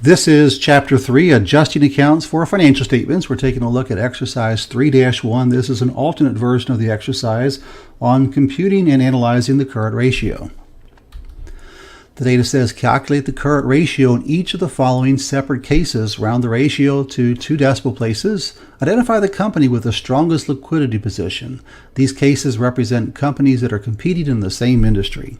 This is Chapter 3, Adjusting Accounts for Financial Statements. We're taking a look at Exercise 3-1. This is an alternate version of the exercise on computing and analyzing the current ratio. The data says calculate the current ratio in each of the following separate cases. Round the ratio to 2 decimal places. Identify the company with the strongest liquidity position. These cases represent companies that are competing in the same industry.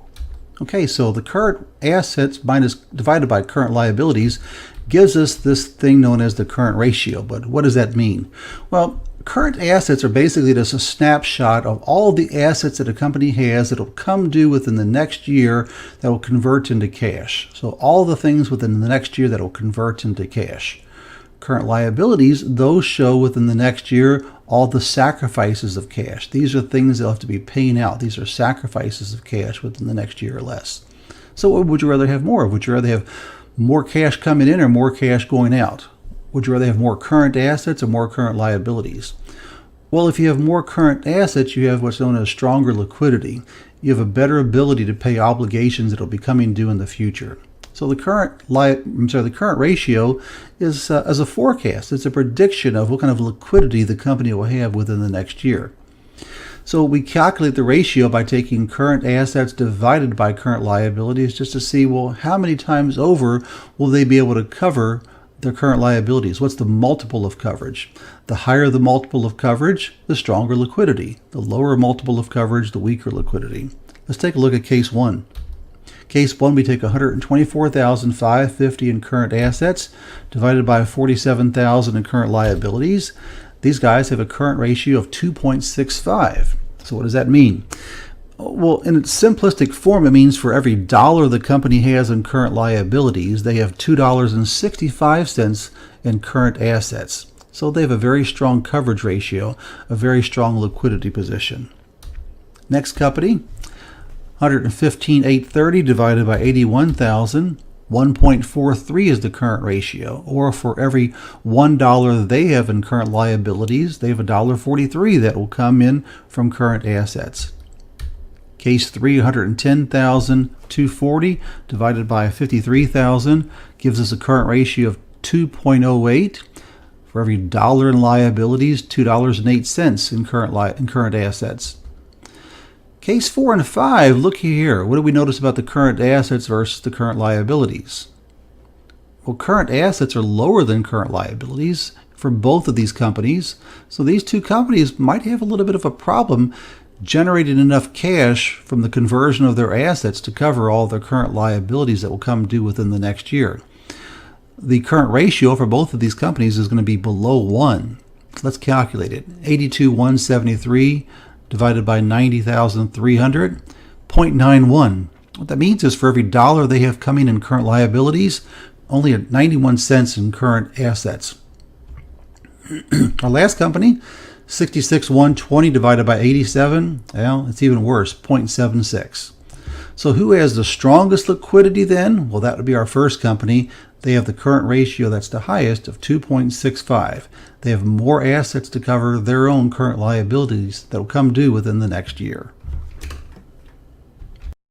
Okay, so the current assets divided by current liabilities gives us this thing known as the current ratio. But what does that mean? Well, current assets are basically just a snapshot of all of the assets that a company has that will come due within the next year that will convert into cash. So all the things within the next year that will convert into cash. Current liabilities, those show within the next year all the sacrifices of cash. These are things they'll have to be paying out. These are sacrifices of cash within the next year or less. So what would you rather have more of? Would you rather have more cash coming in or more cash going out? Would you rather have more current assets or more current liabilities? Well, if you have more current assets, you have what's known as stronger liquidity. You have a better ability to pay obligations that will be coming due in the future. So the current ratio is as a forecast. It's a prediction of what kind of liquidity the company will have within the next year. So we calculate the ratio by taking current assets divided by current liabilities just to see, well, how many times over will they be able to cover their current liabilities? What's the multiple of coverage? The higher the multiple of coverage, the stronger liquidity. The lower multiple of coverage, the weaker liquidity. Let's take a look at case 1. Case 1, we take $124,550 in current assets divided by $47,000 in current liabilities. These guys have a current ratio of 2.65. So what does that mean? Well, in its simplistic form, it means for every dollar the company has in current liabilities, they have $2.65 in current assets. So they have a very strong coverage ratio, a very strong liquidity position. Next company, $115,830 divided by $81,000, 1.43 is the current ratio. Or for every $1 they have in current liabilities, they have $1.43 that will come in from current assets. Case 3, $110,240 divided by $53,000 gives us a current ratio of 2.08. For every dollar in liabilities, $2.08 in current assets. Case 4 and 5, look here. What do we notice about the current assets versus the current liabilities? Well, current assets are lower than current liabilities for both of these companies. So these two companies might have a little bit of a problem generating enough cash from the conversion of their assets to cover all their current liabilities that will come due within the next year. The current ratio for both of these companies is going to be below 1. Let's calculate it. 82,173 divided by 90,300, 0.91. What that means is for every dollar they have coming in current liabilities, only 91 cents in current assets. Our last company, 66,120 divided by 87, well, it's even worse, 0.76. So who has the strongest liquidity then? Well, that would be our first company. They have the current ratio that's the highest of 2.65. They have more assets to cover their own current liabilities that will come due within the next year.